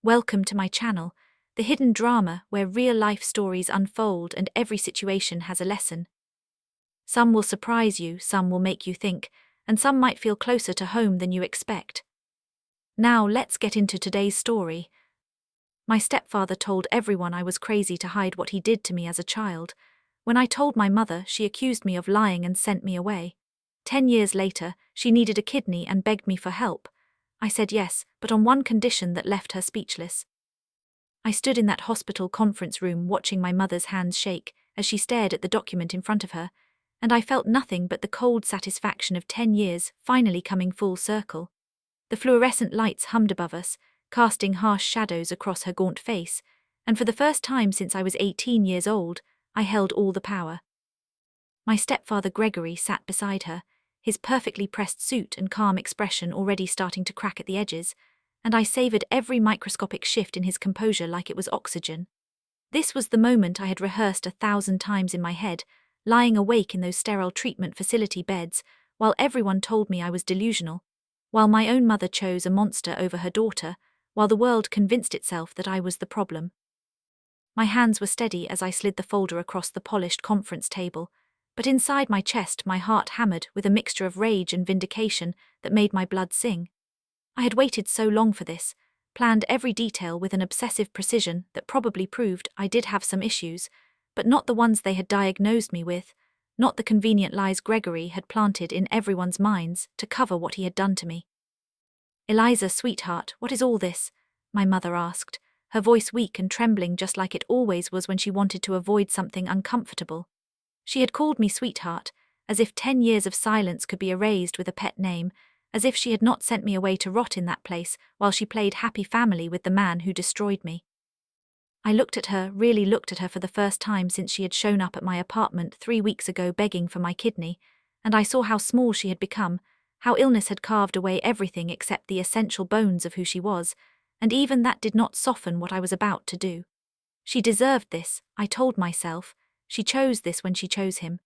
Welcome to my channel, the hidden drama where real-life stories unfold and every situation has a lesson. Some will surprise you, some will make you think, and some might feel closer to home than you expect. Now let's get into today's story. My stepfather told everyone I was crazy to hide what he did to me as a child. When I told my mother, she accused me of lying and sent me away. 10 years later, she needed a kidney and begged me for help. I said yes, but on one condition that left her speechless. I stood in that hospital conference room watching my mother's hands shake as she stared at the document in front of her, and I felt nothing but the cold satisfaction of 10 years finally coming full circle. The fluorescent lights hummed above us, casting harsh shadows across her gaunt face, and for the first time since I was 18 years old, I held all the power. My stepfather Gregory sat beside her, his perfectly pressed suit and calm expression already starting to crack at the edges, and I savoured every microscopic shift in his composure like it was oxygen. This was the moment I had rehearsed 1,000 times in my head, lying awake in those sterile treatment facility beds, while everyone told me I was delusional, while my own mother chose a monster over her daughter, while the world convinced itself that I was the problem. My hands were steady as I slid the folder across the polished conference table, but inside my chest my heart hammered with a mixture of rage and vindication that made my blood sing. I had waited so long for this, planned every detail with an obsessive precision that probably proved I did have some issues, but not the ones they had diagnosed me with, not the convenient lies Gregory had planted in everyone's minds to cover what he had done to me. "Eliza, sweetheart, what is all this?" my mother asked, her voice weak and trembling just like it always was when she wanted to avoid something uncomfortable. She had called me sweetheart, as if 10 years of silence could be erased with a pet name, as if she had not sent me away to rot in that place while she played happy family with the man who destroyed me. I looked at her, really looked at her for the first time since she had shown up at my apartment 3 weeks ago begging for my kidney, and I saw how small she had become, how illness had carved away everything except the essential bones of who she was, and even that did not soften what I was about to do. She deserved this, I told myself. She chose this when she chose him.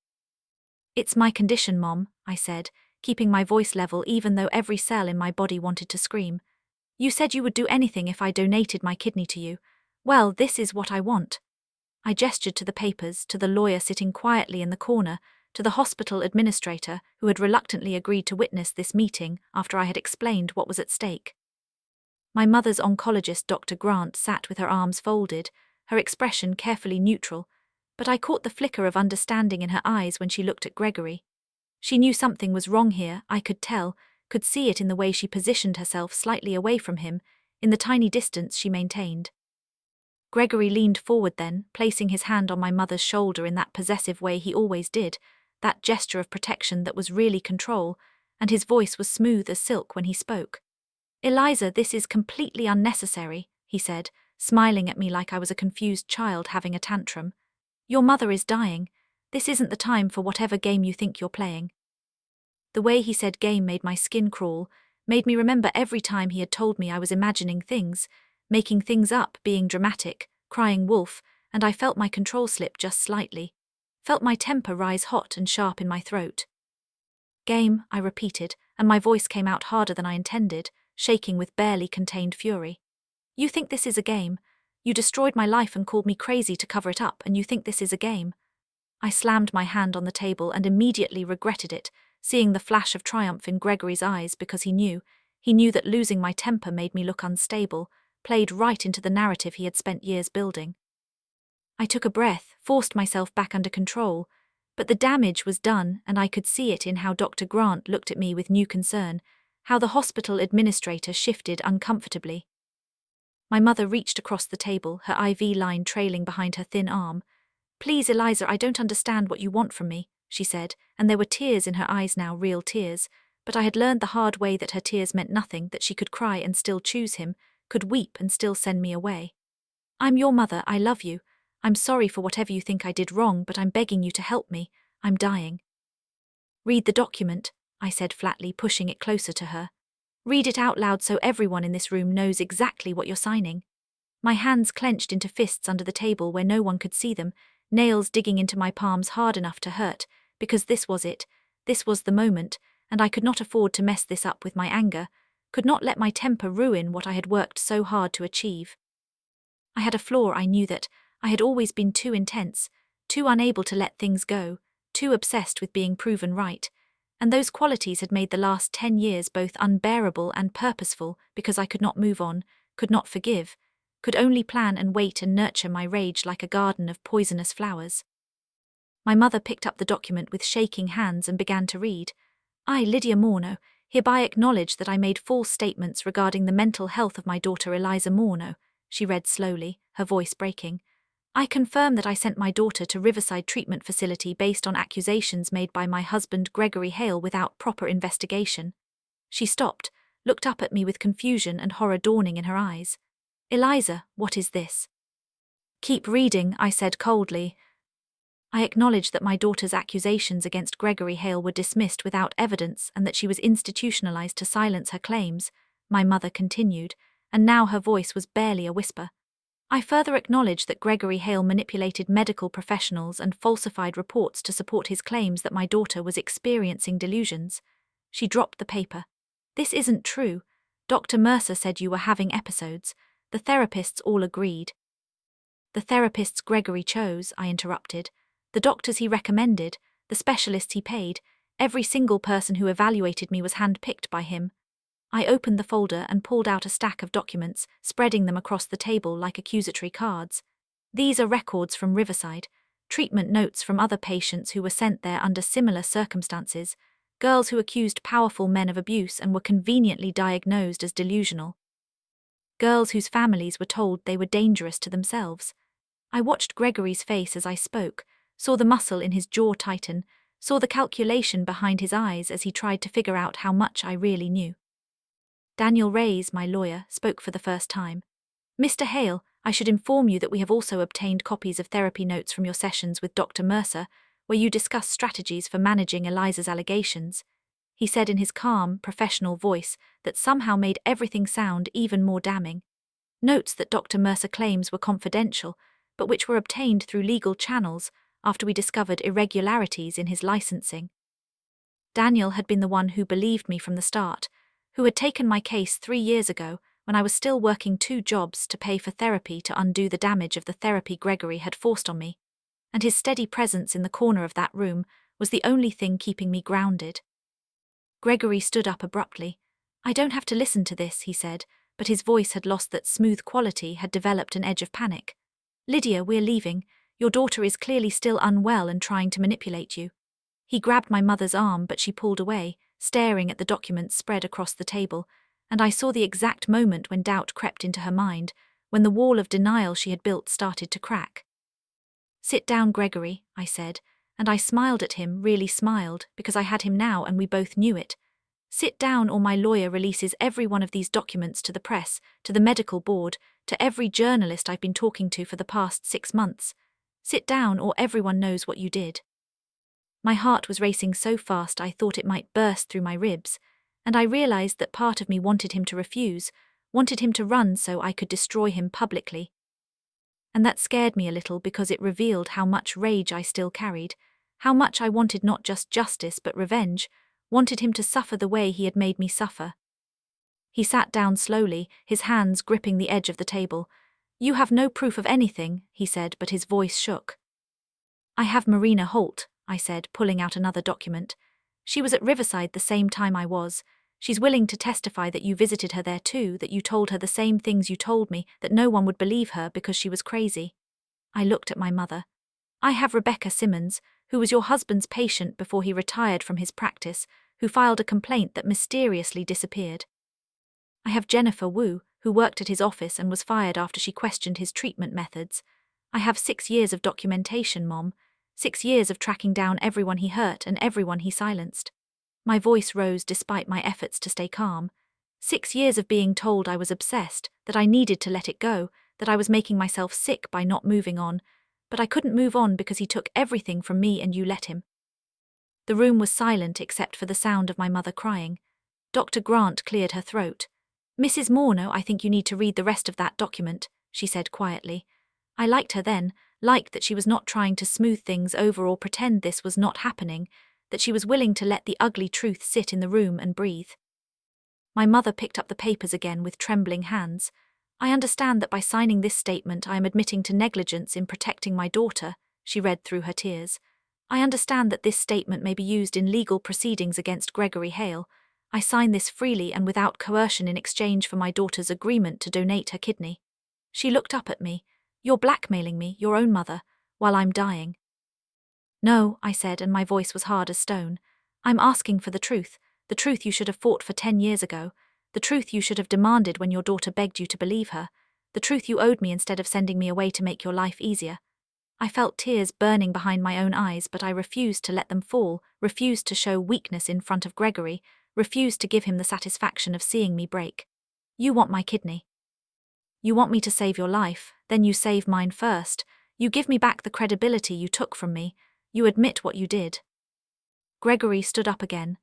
"It's my condition, Mom," I said, keeping my voice level even though every cell in my body wanted to scream. "You said you would do anything if I donated my kidney to you. Well, this is what I want." I gestured to the papers, to the lawyer sitting quietly in the corner, to the hospital administrator who had reluctantly agreed to witness this meeting after I had explained what was at stake. My mother's oncologist, Dr. Grant, sat with her arms folded, her expression carefully neutral, but I caught the flicker of understanding in her eyes when she looked at Gregory. She knew something was wrong here, I could tell, could see it in the way she positioned herself slightly away from him, in the tiny distance she maintained. Gregory leaned forward then, placing his hand on my mother's shoulder in that possessive way he always did, that gesture of protection that was really control, and his voice was smooth as silk when he spoke. "Eliza, this is completely unnecessary," he said, smiling at me like I was a confused child having a tantrum. "Your mother is dying. This isn't the time for whatever game you think you're playing." The way he said game made my skin crawl, made me remember every time he had told me I was imagining things, making things up, being dramatic, crying wolf, and I felt my control slip just slightly, felt my temper rise hot and sharp in my throat. "Game," I repeated, and my voice came out harder than I intended, shaking with barely contained fury. "You think this is a game? You destroyed my life and called me crazy to cover it up, and you think this is a game?" I slammed my hand on the table and immediately regretted it, seeing the flash of triumph in Gregory's eyes because he knew that losing my temper made me look unstable, played right into the narrative he had spent years building. I took a breath, forced myself back under control, but the damage was done and I could see it in how Dr. Grant looked at me with new concern, how the hospital administrator shifted uncomfortably. My mother reached across the table, her IV line trailing behind her thin arm. "Please, Eliza, I don't understand what you want from me," she said, and there were tears in her eyes now, real tears, but I had learned the hard way that her tears meant nothing, that she could cry and still choose him, could weep and still send me away. "I'm your mother, I love you. I'm sorry for whatever you think I did wrong, but I'm begging you to help me. I'm dying." "Read the document," I said flatly, pushing it closer to her. "Read it out loud so everyone in this room knows exactly what you're signing." My hands clenched into fists under the table where no one could see them, nails digging into my palms hard enough to hurt, because this was it, this was the moment, and I could not afford to mess this up with my anger, could not let my temper ruin what I had worked so hard to achieve. I had a flaw. I knew that I had always been too intense, too unable to let things go, too obsessed with being proven right, and those qualities had made the last 10 years both unbearable and purposeful because I could not move on, could not forgive, could only plan and wait and nurture my rage like a garden of poisonous flowers. My mother picked up the document with shaking hands and began to read. I, Lydia Morno, hereby acknowledge that I made false statements regarding the mental health of my daughter Eliza Morno, she read slowly, her voice breaking. I confirm that I sent my daughter to Riverside Treatment Facility based on accusations made by my husband Gregory Hale without proper investigation. She stopped, looked up at me with confusion and horror dawning in her eyes. Eliza, what is this? Keep reading, I said coldly. I acknowledged that my daughter's accusations against Gregory Hale were dismissed without evidence and that she was institutionalized to silence her claims, my mother continued, and now her voice was barely a whisper. I further acknowledge that Gregory Hale manipulated medical professionals and falsified reports to support his claims that my daughter was experiencing delusions. She dropped the paper. This isn't true. Dr. Mercer said you were having episodes. The therapists all agreed. The therapists Gregory chose, I interrupted. The doctors he recommended, the specialists he paid, every single person who evaluated me was handpicked by him. I opened the folder and pulled out a stack of documents, spreading them across the table like accusatory cards. These are records from Riverside, treatment notes from other patients who were sent there under similar circumstances, girls who accused powerful men of abuse and were conveniently diagnosed as delusional. Girls whose families were told they were dangerous to themselves. I watched Gregory's face as I spoke, saw the muscle in his jaw tighten, saw the calculation behind his eyes as he tried to figure out how much I really knew. Daniel Reyes, my lawyer, spoke for the first time. Mr. Hale, I should inform you that we have also obtained copies of therapy notes from your sessions with Dr. Mercer, where you discuss strategies for managing Eliza's allegations. He said in his calm, professional voice that somehow made everything sound even more damning. Notes that Dr. Mercer claims were confidential, but which were obtained through legal channels after we discovered irregularities in his licensing. Daniel had been the one who believed me from the start, who had taken my case 3 years ago when I was still working 2 jobs to pay for therapy to undo the damage of the therapy Gregory had forced on me, and his steady presence in the corner of that room was the only thing keeping me grounded. Gregory stood up abruptly. I don't have to listen to this, he said, but his voice had lost that smooth quality, had developed an edge of panic. Lydia, we're leaving. Your daughter is clearly still unwell and trying to manipulate you. He grabbed my mother's arm, but she pulled away, staring at the documents spread across the table, and I saw the exact moment when doubt crept into her mind, when the wall of denial she had built started to crack. Sit down, Gregory, I said, and I smiled at him, really smiled, because I had him now and we both knew it. Sit down or my lawyer releases every one of these documents to the press, to the medical board, to every journalist I've been talking to for the past 6 months. Sit down or everyone knows what you did. My heart was racing so fast I thought it might burst through my ribs, and I realized that part of me wanted him to refuse, wanted him to run so I could destroy him publicly. And that scared me a little because it revealed how much rage I still carried, how much I wanted not just justice but revenge, wanted him to suffer the way he had made me suffer. He sat down slowly, his hands gripping the edge of the table. You have no proof of anything, he said, but his voice shook. I have Marina Holt, I said, pulling out another document. She was at Riverside the same time I was. She's willing to testify that you visited her there too, that you told her the same things you told me, that no one would believe her because she was crazy. I looked at my mother. I have Rebecca Simmons, who was your husband's patient before he retired from his practice, who filed a complaint that mysteriously disappeared. I have Jennifer Wu, who worked at his office and was fired after she questioned his treatment methods. I have 6 years of documentation, Mom. 6 years of tracking down everyone he hurt and everyone he silenced. My voice rose despite my efforts to stay calm. 6 years of being told I was obsessed, that I needed to let it go, that I was making myself sick by not moving on, but I couldn't move on because he took everything from me and you let him. The room was silent except for the sound of my mother crying. Dr. Grant cleared her throat. Mrs. Morno, I think you need to read the rest of that document, she said quietly. I liked her then, liked that she was not trying to smooth things over or pretend this was not happening, that she was willing to let the ugly truth sit in the room and breathe. My mother picked up the papers again with trembling hands. I understand that by signing this statement I am admitting to negligence in protecting my daughter, she read through her tears. I understand that this statement may be used in legal proceedings against Gregory Hale. I sign this freely and without coercion in exchange for my daughter's agreement to donate her kidney. She looked up at me. You're blackmailing me, your own mother, while I'm dying. No, I said, and my voice was hard as stone. I'm asking for the truth you should have fought for 10 years ago, the truth you should have demanded when your daughter begged you to believe her, the truth you owed me instead of sending me away to make your life easier. I felt tears burning behind my own eyes, but I refused to let them fall, refused to show weakness in front of Gregory, refused to give him the satisfaction of seeing me break. You want my kidney. You want me to save your life, then you save mine first. You give me back the credibility you took from me. You admit what you did. Gregory stood up again.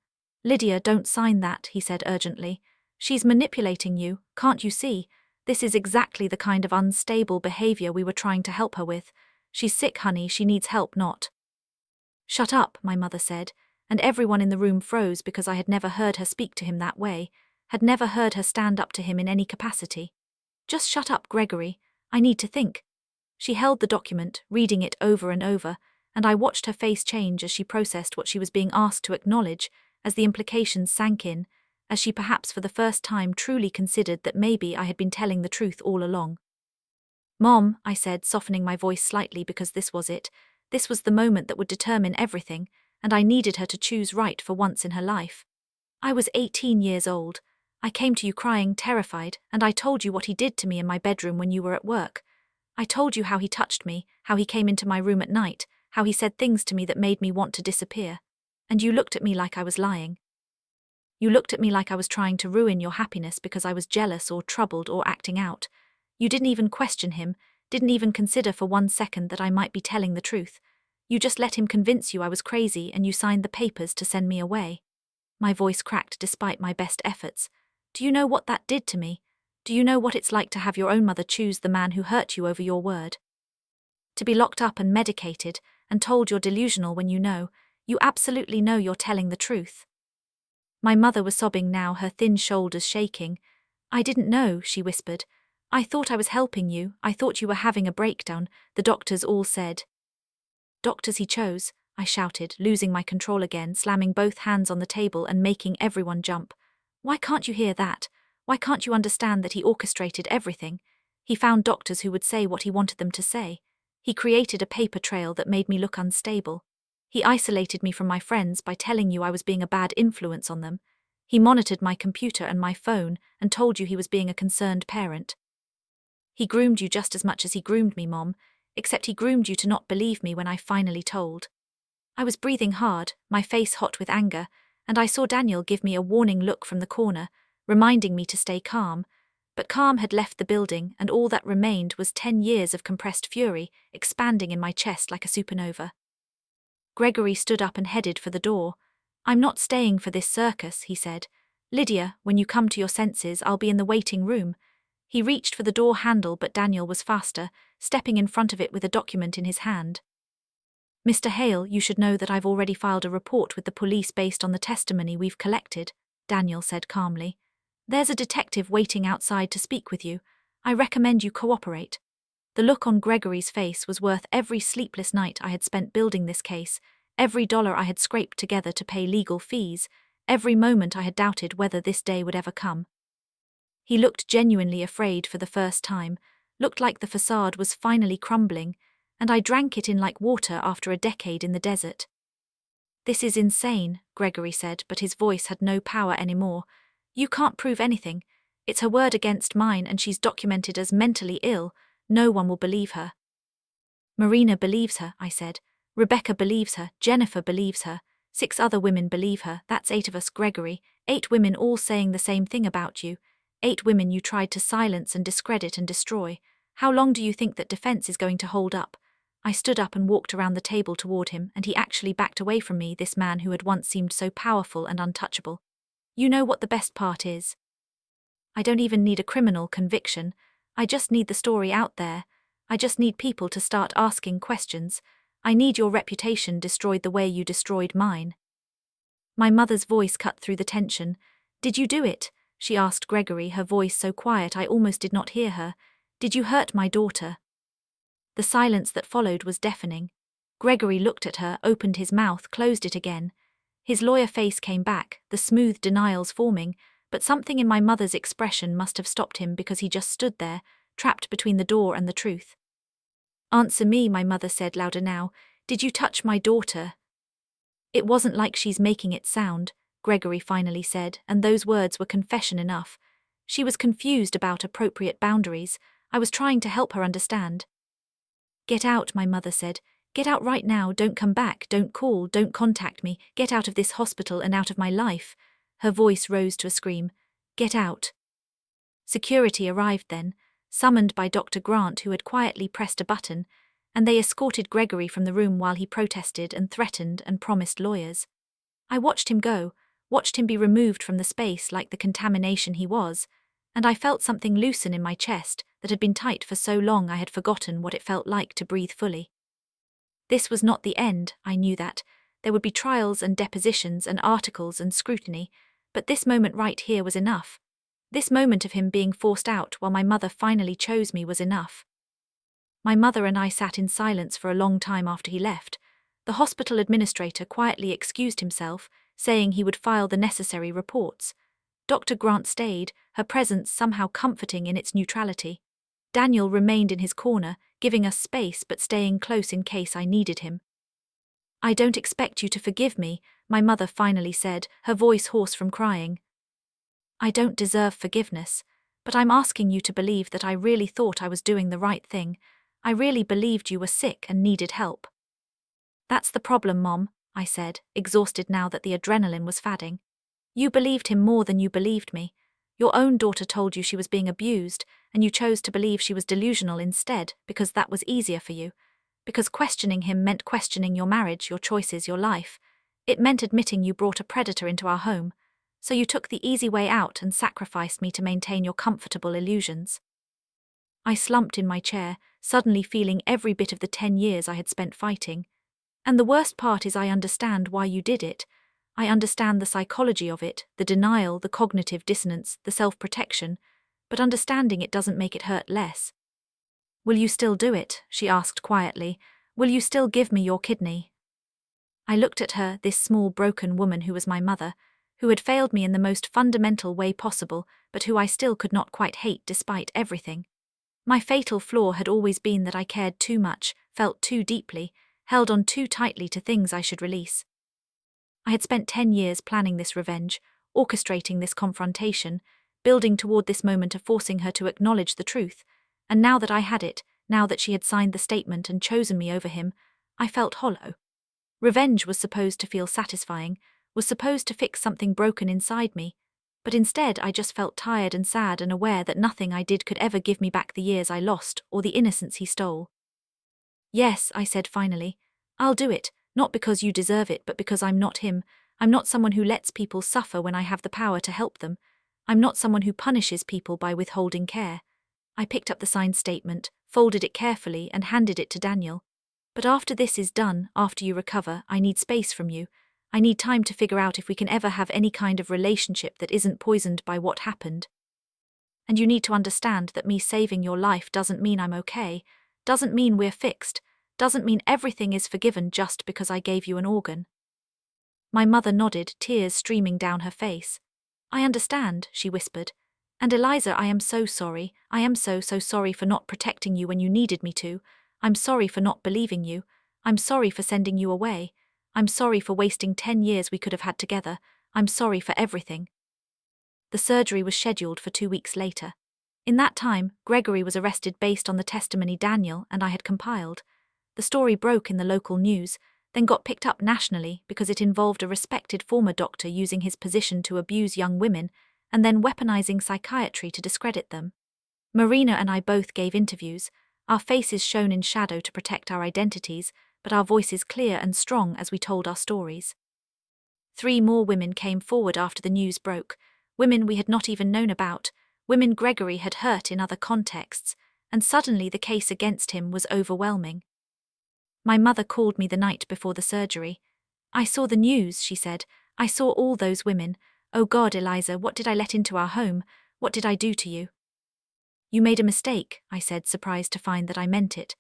Lydia, don't sign that, he said urgently. She's manipulating you, can't you see? This is exactly the kind of unstable behavior we were trying to help her with. She's sick, honey, she needs help, not. Shut up, my mother said, and everyone in the room froze because I had never heard her speak to him that way, had never heard her stand up to him in any capacity. Just shut up, Gregory. I need to think. She held the document, reading it over and over, and I watched her face change as she processed what she was being asked to acknowledge, as the implications sank in, as she perhaps for the first time truly considered that maybe I had been telling the truth all along. Mom, I said, softening my voice slightly because this was it. This was the moment that would determine everything, and I needed her to choose right for once in her life. I was 18 years old. I came to you crying, terrified, and I told you what he did to me in my bedroom when you were at work. I told you how he touched me, how he came into my room at night, how he said things to me that made me want to disappear. And you looked at me like I was lying. You looked at me like I was trying to ruin your happiness because I was jealous or troubled or acting out. You didn't even question him, didn't even consider for 1 second that I might be telling the truth. You just let him convince you I was crazy and you signed the papers to send me away. My voice cracked despite my best efforts. Do you know what that did to me? Do you know what it's like to have your own mother choose the man who hurt you over your word? To be locked up and medicated and told you're delusional when you absolutely know you're telling the truth. My mother was sobbing now, her thin shoulders shaking. I didn't know, she whispered. I thought I was helping you, I thought you were having a breakdown, the doctors all said. Doctors he chose, I shouted, losing my control again, slamming both hands on the table and making everyone jump. Why can't you hear that? Why can't you understand that he orchestrated everything? He found doctors who would say what he wanted them to say. He created a paper trail that made me look unstable. He isolated me from my friends by telling you I was being a bad influence on them. He monitored my computer and my phone and told you he was being a concerned parent. He groomed you just as much as he groomed me, Mom, except he groomed you to not believe me when I finally told. I was breathing hard, my face hot with anger, and I saw Daniel give me a warning look from the corner, reminding me to stay calm. But calm had left the building, and all that remained was 10 years of compressed fury, expanding in my chest like a supernova. Gregory stood up and headed for the door. I'm not staying for this circus, he said. Lydia, when you come to your senses, I'll be in the waiting room. He reached for the door handle, but Daniel was faster, stepping in front of it with a document in his hand. Mr. Hale, you should know that I've already filed a report with the police based on the testimony we've collected, Daniel said calmly. There's a detective waiting outside to speak with you. I recommend you cooperate. The look on Gregory's face was worth every sleepless night I had spent building this case, every dollar I had scraped together to pay legal fees, every moment I had doubted whether this day would ever come. He looked genuinely afraid for the first time, looked like the facade was finally crumbling, and I drank it in like water after a decade in the desert. This is insane, Gregory said, but his voice had no power anymore. You can't prove anything. It's her word against mine, and she's documented as mentally ill. No one will believe her. Marina believes her, I said. Rebecca believes her, Jennifer believes her. 6 other women believe her, that's 8 of us, Gregory. 8 women all saying the same thing about you. 8 women you tried to silence and discredit and destroy. How long do you think that defense is going to hold up? I stood up and walked around the table toward him, and he actually backed away from me, this man who had once seemed so powerful and untouchable. You know what the best part is? I don't even need a criminal conviction. I just need the story out there. I just need people to start asking questions. I need your reputation destroyed the way you destroyed mine. My mother's voice cut through the tension. Did you do it? she asked Gregory, her voice so quiet I almost did not hear her. Did you hurt my daughter? The silence that followed was deafening. Gregory looked at her, opened his mouth, closed it again. His lawyer face came back, the smooth denials forming, but something in my mother's expression must have stopped him because he just stood there, trapped between the door and the truth. Answer me, my mother said louder now. Did you touch my daughter? It wasn't like she's making it sound, Gregory finally said, and those words were confession enough. She was confused about appropriate boundaries. I was trying to help her understand. Get out, my mother said. Get out right now, don't come back, don't call, don't contact me, get out of this hospital and out of my life. Her voice rose to a scream. Get out. Security arrived then, summoned by Dr. Grant, who had quietly pressed a button, and they escorted Gregory from the room while he protested and threatened and promised lawyers. I watched him go, watched him be removed from the space like the contamination he was, and I felt something loosen in my chest that had been tight for so long I had forgotten what it felt like to breathe fully. This was not the end, I knew that. There would be trials and depositions and articles and scrutiny, but this moment right here was enough. This moment of him being forced out while my mother finally chose me was enough. My mother and I sat in silence for a long time after he left. The hospital administrator quietly excused himself, saying he would file the necessary reports. Dr. Grant stayed, her presence somehow comforting in its neutrality. Daniel remained in his corner, giving us space but staying close in case I needed him. I don't expect you to forgive me, my mother finally said, her voice hoarse from crying. I don't deserve forgiveness, but I'm asking you to believe that I really thought I was doing the right thing. I really believed you were sick and needed help. That's the problem, Mom, I said, exhausted now that the adrenaline was fading. You believed him more than you believed me. Your own daughter told you she was being abused, and you chose to believe she was delusional instead because that was easier for you. Because questioning him meant questioning your marriage, your choices, your life. It meant admitting you brought a predator into our home. So you took the easy way out and sacrificed me to maintain your comfortable illusions. I slumped in my chair, suddenly feeling every bit of the 10 years I had spent fighting. And the worst part is I understand why you did it. I understand the psychology of it, the denial, the cognitive dissonance, the self-protection, but understanding it doesn't make it hurt less. Will you still do it? She asked quietly. Will you still give me your kidney? I looked at her, this small broken woman who was my mother, who had failed me in the most fundamental way possible, but who I still could not quite hate despite everything. My fatal flaw had always been that I cared too much, felt too deeply, held on too tightly to things I should release. I had spent 10 years planning this revenge, orchestrating this confrontation, building toward this moment of forcing her to acknowledge the truth, and now that I had it, now that she had signed the statement and chosen me over him, I felt hollow. Revenge was supposed to feel satisfying, was supposed to fix something broken inside me, but instead I just felt tired and sad and aware that nothing I did could ever give me back the years I lost or the innocence he stole. Yes, I said finally, I'll do it, not because you deserve it but because I'm not him. I'm not someone who lets people suffer when I have the power to help them. I'm not someone who punishes people by withholding care. I picked up the signed statement, folded it carefully and handed it to Daniel. But after this is done, after you recover, I need space from you. I need time to figure out if we can ever have any kind of relationship that isn't poisoned by what happened. And you need to understand that me saving your life doesn't mean I'm okay, doesn't mean we're fixed, doesn't mean everything is forgiven just because I gave you an organ. My mother nodded, tears streaming down her face. I understand, she whispered. And Eliza, I am so sorry. I am so sorry for not protecting you when you needed me to. I'm sorry for not believing you. I'm sorry for sending you away. I'm sorry for wasting 10 years we could have had together. I'm sorry for everything. The surgery was scheduled for 2 weeks later. In that time, Gregory was arrested based on the testimony Daniel and I had compiled. The story broke in the local news, then got picked up nationally because it involved a respected former doctor using his position to abuse young women and then weaponizing psychiatry to discredit them. Marina and I both gave interviews, our faces shown in shadow to protect our identities, but our voices clear and strong as we told our stories. 3 more women came forward after the news broke, women we had not even known about, women Gregory had hurt in other contexts, and suddenly the case against him was overwhelming. My mother called me the night before the surgery. I saw the news, she said. I saw all those women. "Oh God, Eliza, what did I let into our home? What did I do to you?" "You made a mistake," I said, surprised to find that I meant it.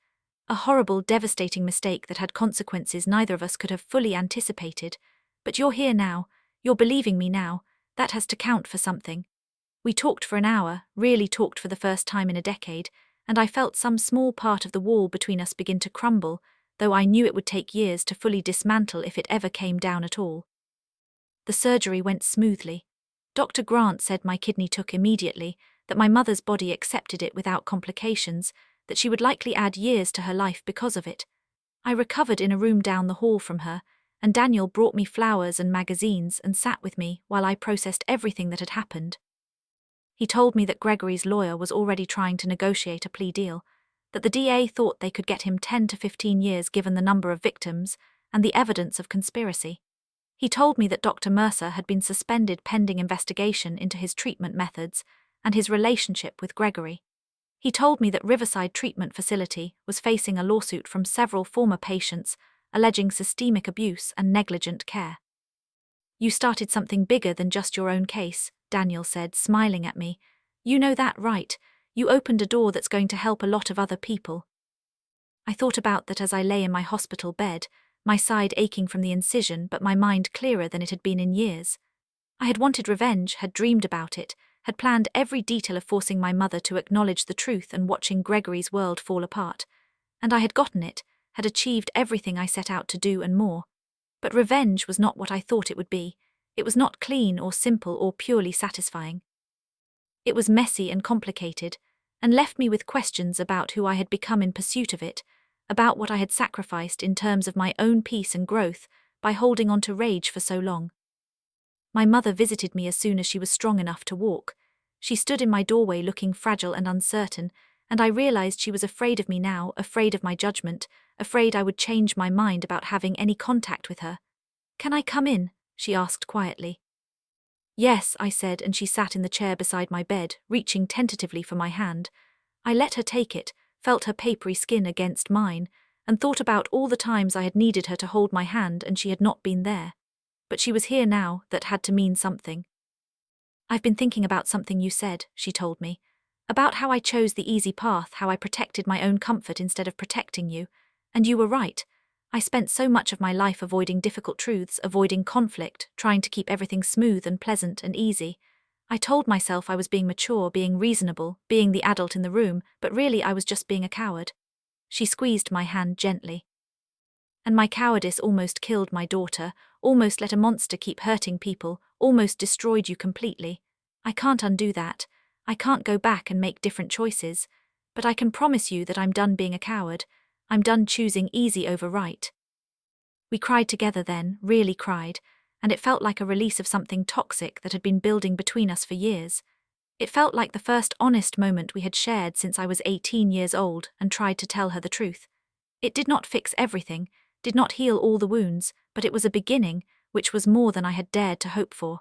A horrible, devastating mistake that had consequences neither of us could have fully anticipated. "But you're here now. You're believing me now. That has to count for something." We talked for an hour, really talked for the first time in a decade, and I felt some small part of the wall between us begin to crumble, though I knew it would take years to fully dismantle if it ever came down at all. The surgery went smoothly. Dr. Grant said my kidney took immediately, that my mother's body accepted it without complications, that she would likely add years to her life because of it. I recovered in a room down the hall from her, and Daniel brought me flowers and magazines and sat with me while I processed everything that had happened. He told me that Gregory's lawyer was already trying to negotiate a plea deal, that the DA thought they could get him 10 to 15 years given the number of victims and the evidence of conspiracy. He told me that Dr. Mercer had been suspended pending investigation into his treatment methods and his relationship with Gregory. He told me that Riverside Treatment Facility was facing a lawsuit from several former patients alleging systemic abuse and negligent care. "You started something bigger than just your own case," Daniel said, smiling at me. "You know that, right? You opened a door that's going to help a lot of other people." I thought about that as I lay in my hospital bed, my side aching from the incision but my mind clearer than it had been in years. I had wanted revenge, had dreamed about it, had planned every detail of forcing my mother to acknowledge the truth and watching Gregory's world fall apart. And I had gotten it, had achieved everything I set out to do and more. But revenge was not what I thought it would be. It was not clean or simple or purely satisfying. It was messy and complicated, and left me with questions about who I had become in pursuit of it, about what I had sacrificed in terms of my own peace and growth by holding on to rage for so long. My mother visited me as soon as she was strong enough to walk. She stood in my doorway looking fragile and uncertain, and I realized she was afraid of me now, afraid of my judgment, afraid I would change my mind about having any contact with her. "Can I come in?" she asked quietly. "Yes," I said, and she sat in the chair beside my bed, reaching tentatively for my hand. I let her take it, felt her papery skin against mine, and thought about all the times I had needed her to hold my hand and she had not been there. But she was here now, that had to mean something. "I've been thinking about something you said," she told me. "About how I chose the easy path, how I protected my own comfort instead of protecting you. And you were right. I spent so much of my life avoiding difficult truths, avoiding conflict, trying to keep everything smooth and pleasant and easy. I told myself I was being mature, being reasonable, being the adult in the room, but really I was just being a coward." She squeezed my hand gently. "And my cowardice almost killed my daughter, almost let a monster keep hurting people, almost destroyed you completely. I can't undo that. I can't go back and make different choices. But I can promise you that I'm done being a coward. I'm done choosing easy over right." We cried together then, really cried, and it felt like a release of something toxic that had been building between us for years. It felt like the first honest moment we had shared since I was 18 years old and tried to tell her the truth. It did not fix everything, did not heal all the wounds, but it was a beginning, which was more than I had dared to hope for.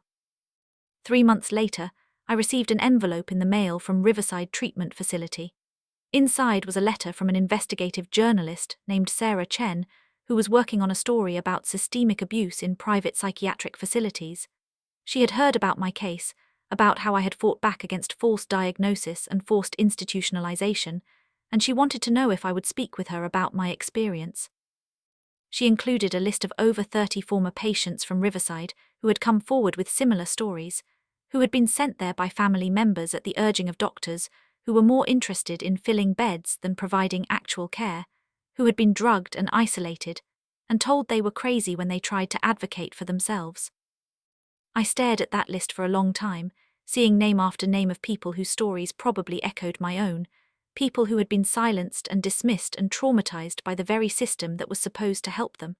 3 months later, I received an envelope in the mail from Riverside Treatment Facility. Inside was a letter from an investigative journalist named Sarah Chen, who was working on a story about systemic abuse in private psychiatric facilities. She had heard about my case, about how I had fought back against false diagnosis and forced institutionalization, and she wanted to know if I would speak with her about my experience. She included a list of over 30 former patients from Riverside who had come forward with similar stories, who had been sent there by family members at the urging of doctors who were more interested in filling beds than providing actual care, who had been drugged and isolated, and told they were crazy when they tried to advocate for themselves. I stared at that list for a long time, seeing name after name of people whose stories probably echoed my own, people who had been silenced and dismissed and traumatized by the very system that was supposed to help them.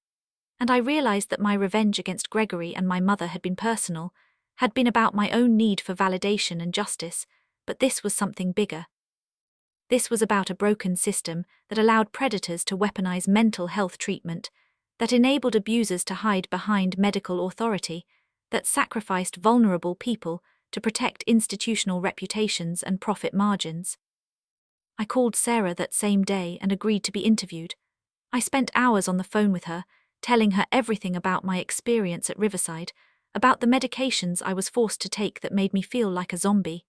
And I realized that my revenge against Gregory and my mother had been personal, had been about my own need for validation and justice, but this was something bigger. This was about a broken system that allowed predators to weaponize mental health treatment, that enabled abusers to hide behind medical authority, that sacrificed vulnerable people to protect institutional reputations and profit margins. I called Sarah that same day and agreed to be interviewed. I spent hours on the phone with her, telling her everything about my experience at Riverside, about the medications I was forced to take that made me feel like a zombie,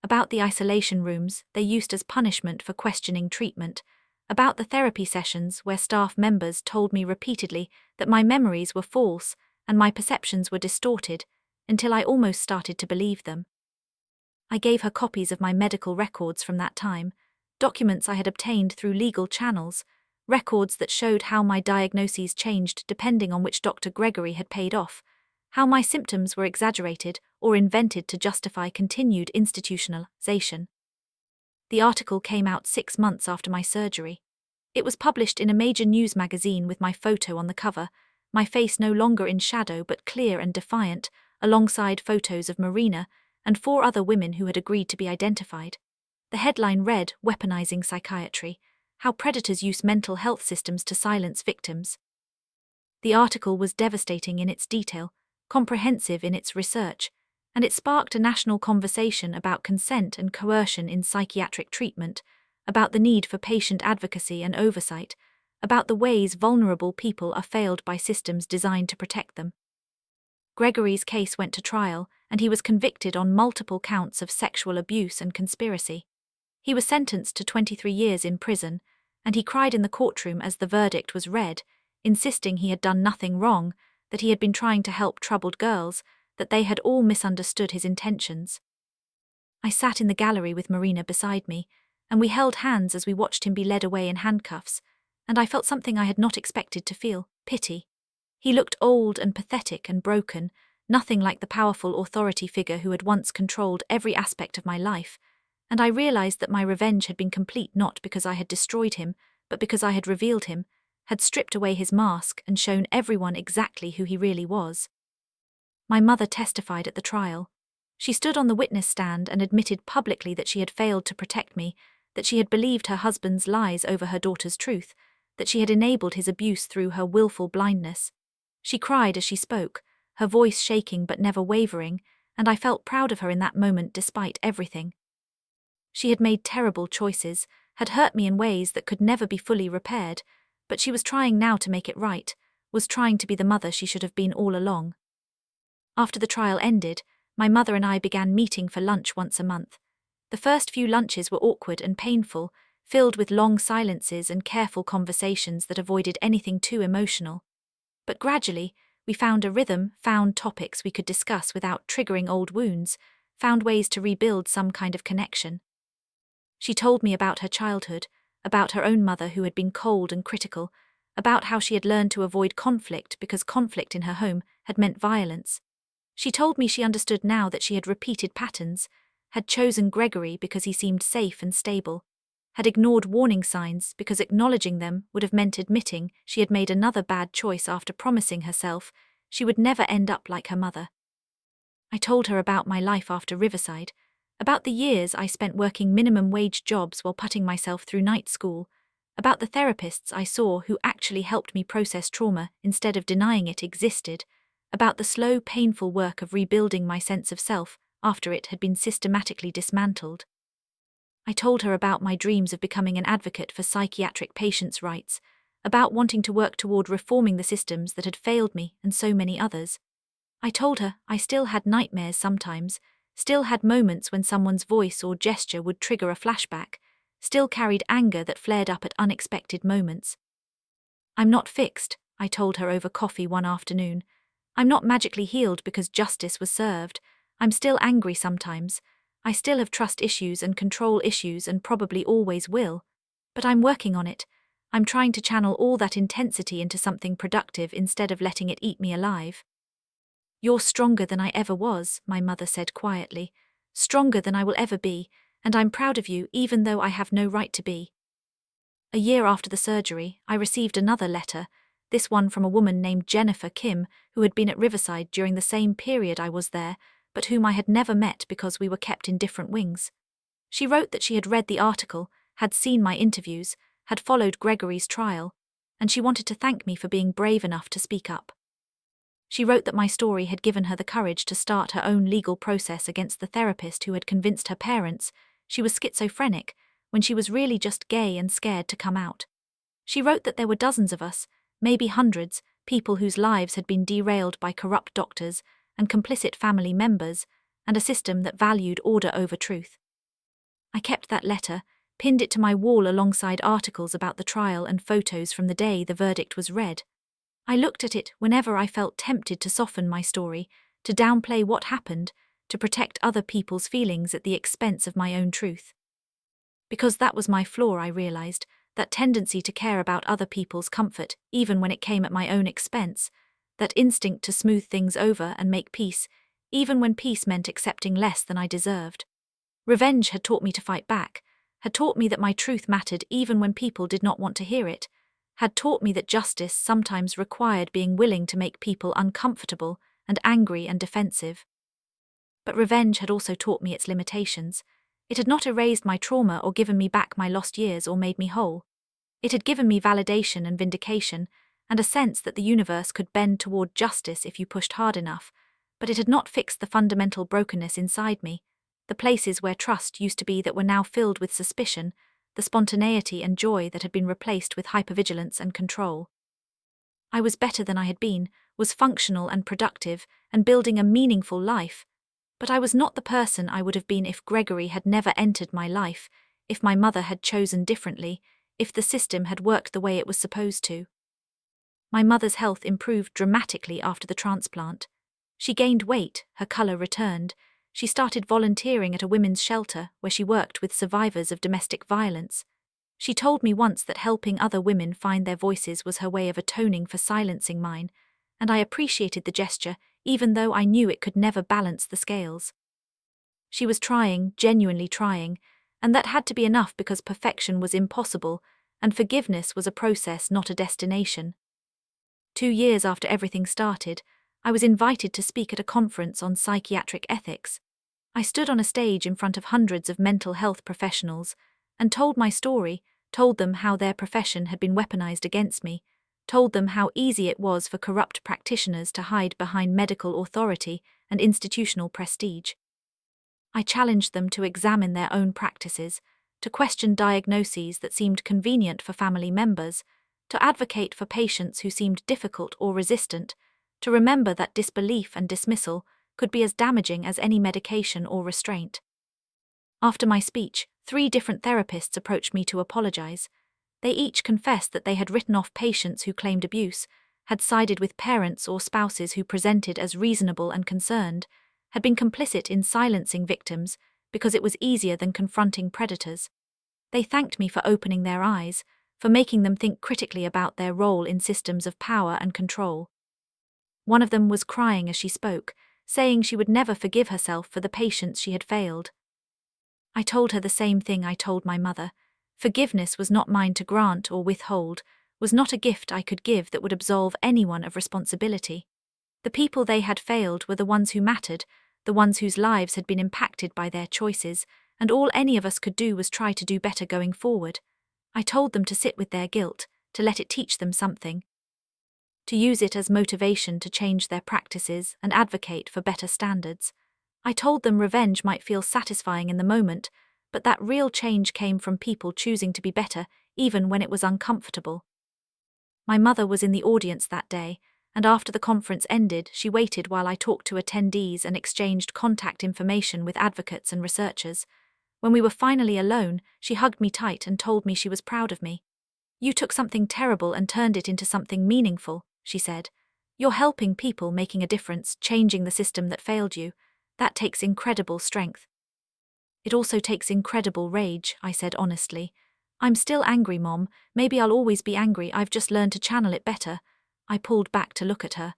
about the isolation rooms they used as punishment for questioning treatment, about the therapy sessions where staff members told me repeatedly that my memories were false and my perceptions were distorted, until I almost started to believe them. I gave her copies of my medical records from that time, documents I had obtained through legal channels, records that showed how my diagnoses changed depending on which Dr. Gregory had paid off, how my symptoms were exaggerated or invented to justify continued institutionalization. The article came out 6 months after my surgery. It was published in a major news magazine with my photo on the cover, my face no longer in shadow but clear and defiant, alongside photos of Marina and 4 other women who had agreed to be identified. The headline read, "Weaponizing Psychiatry: How Predators Use Mental Health Systems to Silence Victims." The article was devastating in its detail, comprehensive in its research, and it sparked a national conversation about consent and coercion in psychiatric treatment, about the need for patient advocacy and oversight, about the ways vulnerable people are failed by systems designed to protect them. Gregory's case went to trial, and he was convicted on multiple counts of sexual abuse and conspiracy. He was sentenced to 23 years in prison, and he cried in the courtroom as the verdict was read, insisting he had done nothing wrong, that he had been trying to help troubled girls, that they had all misunderstood his intentions. I sat in the gallery with Marina beside me, and we held hands as we watched him be led away in handcuffs, and I felt something I had not expected to feel, pity. He looked old and pathetic and broken, nothing like the powerful authority figure who had once controlled every aspect of my life, and I realized that my revenge had been complete not because I had destroyed him, but because I had revealed him, had stripped away his mask and shown everyone exactly who he really was. My mother testified at the trial. She stood on the witness stand and admitted publicly that she had failed to protect me, that she had believed her husband's lies over her daughter's truth, that she had enabled his abuse through her willful blindness. She cried as she spoke, her voice shaking but never wavering, and I felt proud of her in that moment despite everything. She had made terrible choices, had hurt me in ways that could never be fully repaired, but she was trying now to make it right, was trying to be the mother she should have been all along. After the trial ended, my mother and I began meeting for lunch once a month. The first few lunches were awkward and painful, filled with long silences and careful conversations that avoided anything too emotional. But gradually, we found a rhythm, found topics we could discuss without triggering old wounds, found ways to rebuild some kind of connection. She told me about her childhood, about her own mother who had been cold and critical, about how she had learned to avoid conflict because conflict in her home had meant violence. She told me she understood now that she had repeated patterns, had chosen Gregory because he seemed safe and stable, had ignored warning signs because acknowledging them would have meant admitting she had made another bad choice after promising herself she would never end up like her mother. I told her about my life after Riverside, about the years I spent working minimum wage jobs while putting myself through night school, about the therapists I saw who actually helped me process trauma instead of denying it existed, about the slow, painful work of rebuilding my sense of self after it had been systematically dismantled. I told her about my dreams of becoming an advocate for psychiatric patients' rights, about wanting to work toward reforming the systems that had failed me and so many others. I told her I still had nightmares sometimes, still had moments when someone's voice or gesture would trigger a flashback, still carried anger that flared up at unexpected moments. "I'm not fixed," I told her over coffee one afternoon. "I'm not magically healed because justice was served. I'm still angry sometimes. I still have trust issues and control issues and probably always will. But I'm working on it. I'm trying to channel all that intensity into something productive instead of letting it eat me alive." "You're stronger than I ever was," my mother said quietly. "Stronger than I will ever be, and I'm proud of you even though I have no right to be." A year after the surgery, I received another letter, this one from a woman named Jennifer Kim, who had been at Riverside during the same period I was there, but whom I had never met because we were kept in different wings. She wrote that she had read the article, had seen my interviews, had followed Gregory's trial, and she wanted to thank me for being brave enough to speak up. She wrote that my story had given her the courage to start her own legal process against the therapist who had convinced her parents she was schizophrenic when she was really just gay and scared to come out. She wrote that there were dozens of us, maybe hundreds, people whose lives had been derailed by corrupt doctors and complicit family members, and a system that valued order over truth. I kept that letter, pinned it to my wall alongside articles about the trial and photos from the day the verdict was read. I looked at it whenever I felt tempted to soften my story, to downplay what happened, to protect other people's feelings at the expense of my own truth. Because that was my flaw, I realized, that tendency to care about other people's comfort, even when it came at my own expense, that instinct to smooth things over and make peace, even when peace meant accepting less than I deserved. Revenge had taught me to fight back, had taught me that my truth mattered even when people did not want to hear it, had taught me that justice sometimes required being willing to make people uncomfortable and angry and defensive. But revenge had also taught me its limitations. It had not erased my trauma or given me back my lost years or made me whole. It had given me validation and vindication, and a sense that the universe could bend toward justice if you pushed hard enough, but it had not fixed the fundamental brokenness inside me, the places where trust used to be that were now filled with suspicion, the spontaneity and joy that had been replaced with hypervigilance and control. I was better than I had been, was functional and productive, and building a meaningful life, but I was not the person I would have been if Gregory had never entered my life, if my mother had chosen differently, if the system had worked the way it was supposed to. My mother's health improved dramatically after the transplant. She gained weight, her color returned. She started volunteering at a women's shelter where she worked with survivors of domestic violence. She told me once that helping other women find their voices was her way of atoning for silencing mine, and I appreciated the gesture, even though I knew it could never balance the scales. She was trying, genuinely trying, and that had to be enough because perfection was impossible, and forgiveness was a process, not a destination. 2 years after everything started, I was invited to speak at a conference on psychiatric ethics. I stood on a stage in front of hundreds of mental health professionals and told my story, told them how their profession had been weaponized against me, told them how easy it was for corrupt practitioners to hide behind medical authority and institutional prestige. I challenged them to examine their own practices, to question diagnoses that seemed convenient for family members, to advocate for patients who seemed difficult or resistant, to remember that disbelief and dismissal could be as damaging as any medication or restraint. After my speech, 3 different therapists approached me to apologize. They each confessed that they had written off patients who claimed abuse, had sided with parents or spouses who presented as reasonable and concerned, had been complicit in silencing victims because it was easier than confronting predators. They thanked me for opening their eyes, for making them think critically about their role in systems of power and control. One of them was crying as she spoke, saying she would never forgive herself for the patients she had failed. I told her the same thing I told my mother. Forgiveness was not mine to grant or withhold, was not a gift I could give that would absolve anyone of responsibility. The people they had failed were the ones who mattered, the ones whose lives had been impacted by their choices, and all any of us could do was try to do better going forward. I told them to sit with their guilt, to let it teach them something, to use it as motivation to change their practices and advocate for better standards. I told them revenge might feel satisfying in the moment, but that real change came from people choosing to be better, even when it was uncomfortable. My mother was in the audience that day, and after the conference ended, she waited while I talked to attendees and exchanged contact information with advocates and researchers. When we were finally alone, she hugged me tight and told me she was proud of me. "You took something terrible and turned it into something meaningful," she said. "You're helping people, making a difference, changing the system that failed you. That takes incredible strength." "It also takes incredible rage," I said honestly. "I'm still angry, Mom. Maybe I'll always be angry. I've just learned to channel it better." I pulled back to look at her.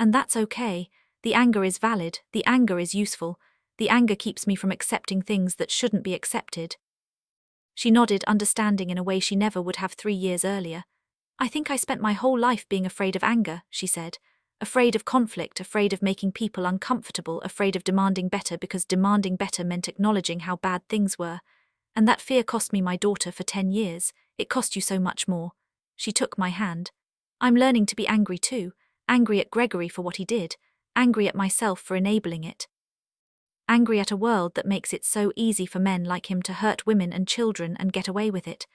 "And that's okay. The anger is valid. The anger is useful. The anger keeps me from accepting things that shouldn't be accepted." She nodded, understanding in a way she never would have 3 years earlier. "I think I spent my whole life being afraid of anger," she said. "Afraid of conflict, afraid of making people uncomfortable, afraid of demanding better because demanding better meant acknowledging how bad things were. And that fear cost me my daughter for 10 years. It cost you so much more." She took my hand. "I'm learning to be angry too, angry at Gregory for what he did, angry at myself for enabling it. Angry at a world that makes it so easy for men like him to hurt women and children and get away with it.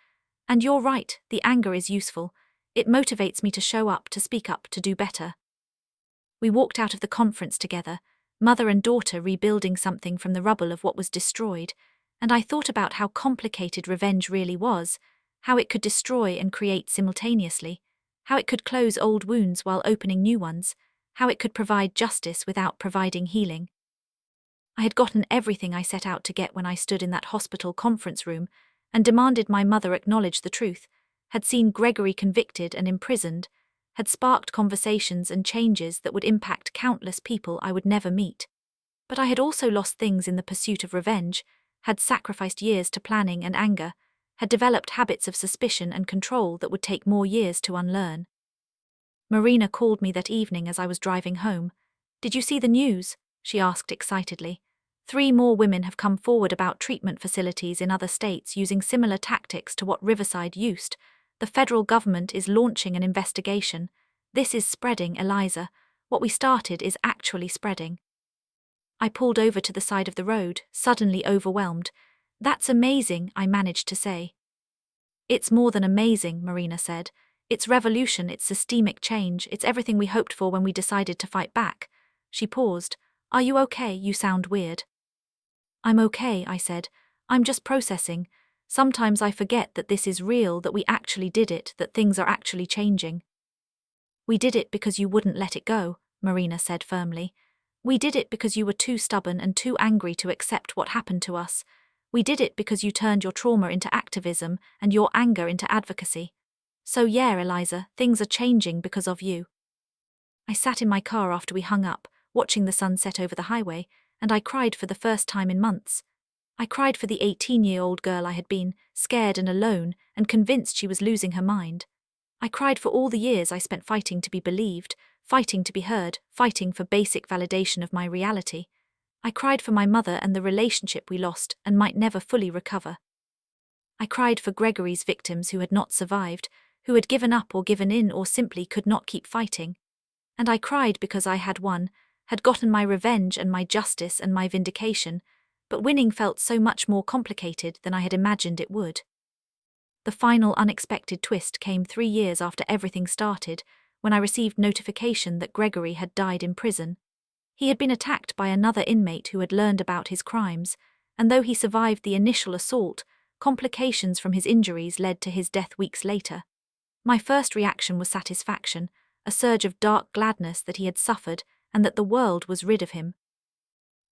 And you're right, the anger is useful. It motivates me to show up, to speak up, to do better. We walked out of the conference together, mother and daughter rebuilding something from the rubble of what was destroyed, and I thought about how complicated revenge really was, how it could destroy and create simultaneously, how it could close old wounds while opening new ones, how it could provide justice without providing healing. I had gotten everything I set out to get when I stood in that hospital conference room and demanded my mother acknowledge the truth, had seen Gregory convicted and imprisoned, had sparked conversations and changes that would impact countless people I would never meet. But I had also lost things in the pursuit of revenge, had sacrificed years to planning and anger, had developed habits of suspicion and control that would take more years to unlearn. Marina called me that evening as I was driving home. "Did you see the news?" she asked excitedly. 3 more women have come forward about treatment facilities in other states using similar tactics to what Riverside used. The federal government is launching an investigation. This is spreading, Eliza. What we started is actually spreading. I pulled over to the side of the road, suddenly overwhelmed. "That's amazing," I managed to say. "It's more than amazing," Marina said. "It's revolution, it's systemic change, it's everything we hoped for when we decided to fight back." She paused. "Are you okay? You sound weird." "I'm okay," I said. "I'm just processing. Sometimes I forget that this is real, that we actually did it, that things are actually changing." "We did it because you wouldn't let it go," Marina said firmly. "We did it because you were too stubborn and too angry to accept what happened to us. We did it because you turned your trauma into activism and your anger into advocacy. So yeah, Eliza, things are changing because of you." I sat in my car after we hung up, watching the sun set over the highway, and I cried for the first time in months. I cried for the 18-year-old girl I had been, scared and alone, and convinced she was losing her mind. I cried for all the years I spent fighting to be believed, fighting to be heard, fighting for basic validation of my reality. I cried for my mother and the relationship we lost and might never fully recover. I cried for Gregory's victims who had not survived, who had given up or given in or simply could not keep fighting. And I cried because I had won, had gotten my revenge and my justice and my vindication, but winning felt so much more complicated than I had imagined it would. The final unexpected twist came 3 years after everything started, when I received notification that Gregory had died in prison. He had been attacked by another inmate who had learned about his crimes, and though he survived the initial assault, complications from his injuries led to his death weeks later. My first reaction was satisfaction, a surge of dark gladness that he had suffered and that the world was rid of him.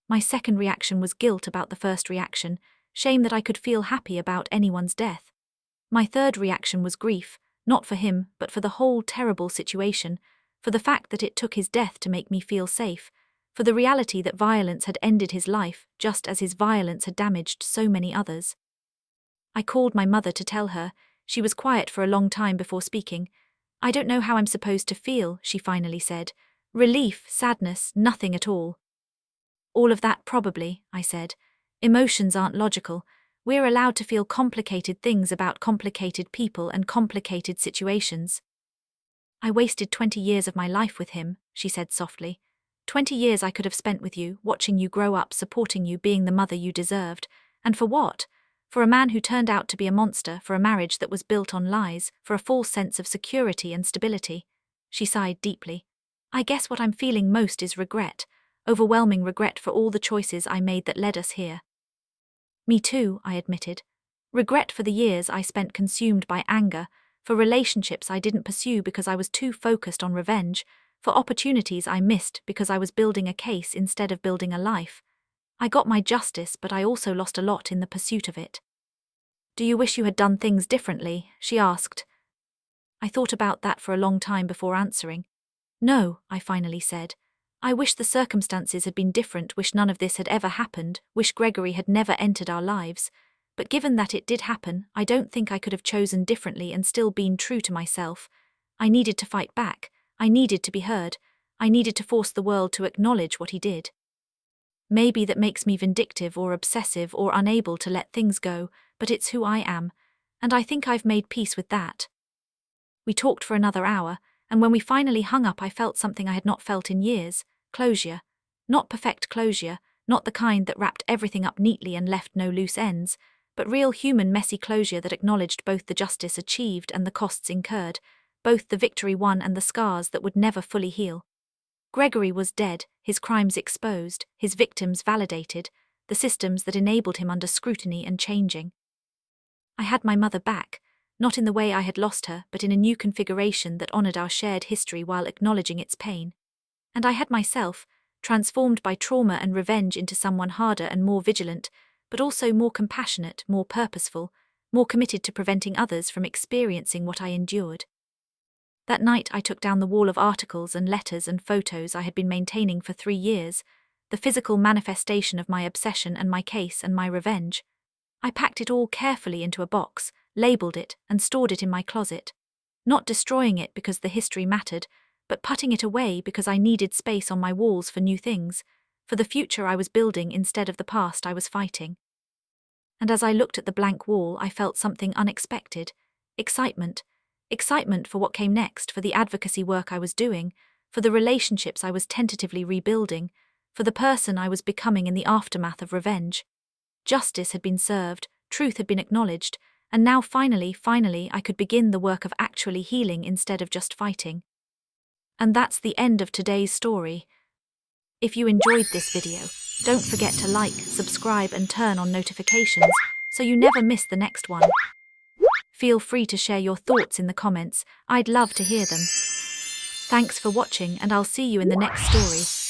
My second reaction was guilt about the first reaction, shame that I could feel happy about anyone's death. My third reaction was grief, not for him, but for the whole terrible situation, for the fact that it took his death to make me feel safe, for the reality that violence had ended his life just as his violence had damaged so many others. I called my mother to tell her. She was quiet for a long time before speaking. "I don't know how I'm supposed to feel," she finally said. "Relief, sadness, nothing at all." "All of that probably," I said. "Emotions aren't logical. We're allowed to feel complicated things about complicated people and complicated situations." "I wasted 20 years of my life with him," she said softly. 20 years I could have spent with you, watching you grow up, supporting you, being the mother you deserved. And for what? For a man who turned out to be a monster, for a marriage that was built on lies, for a false sense of security and stability." She sighed deeply. "I guess what I'm feeling most is regret, overwhelming regret for all the choices I made that led us here." "Me too," I admitted. "Regret for the years I spent consumed by anger, for relationships I didn't pursue because I was too focused on revenge, for opportunities I missed because I was building a case instead of building a life. I got my justice, but I also lost a lot in the pursuit of it." "Do you wish you had done things differently?" she asked. I thought about that for a long time before answering. "No," I finally said. "I wish the circumstances had been different, wish none of this had ever happened, wish Gregory had never entered our lives. But given that it did happen, I don't think I could have chosen differently and still been true to myself. I needed to fight back. I needed to be heard. I needed to force the world to acknowledge what he did. Maybe that makes me vindictive or obsessive or unable to let things go, but it's who I am, and I think I've made peace with that." We talked for another hour, and when we finally hung up I felt something I had not felt in years: closure. Not perfect closure, not the kind that wrapped everything up neatly and left no loose ends, but real human messy closure that acknowledged both the justice achieved and the costs incurred, both the victory won and the scars that would never fully heal. Gregory was dead, his crimes exposed, his victims validated, the systems that enabled him under scrutiny and changing. I had my mother back, not in the way I had lost her, but in a new configuration that honored our shared history while acknowledging its pain. And I had myself, transformed by trauma and revenge into someone harder and more vigilant, but also more compassionate, more purposeful, more committed to preventing others from experiencing what I endured. That night I took down the wall of articles and letters and photos I had been maintaining for 3 years, the physical manifestation of my obsession and my case and my revenge. I packed it all carefully into a box, labeled it, and stored it in my closet. Not destroying it because the history mattered, but putting it away because I needed space on my walls for new things, for the future I was building instead of the past I was fighting. And as I looked at the blank wall, I felt something unexpected. Excitement. Excitement for what came next, for the advocacy work I was doing, for the relationships I was tentatively rebuilding, for the person I was becoming in the aftermath of revenge. Justice had been served, truth had been acknowledged, and now finally, I could begin the work of actually healing instead of just fighting. And that's the end of today's story. If you enjoyed this video, don't forget to like, subscribe and turn on notifications so you never miss the next one. Feel free to share your thoughts in the comments, I'd love to hear them. Thanks for watching and I'll see you in the next story.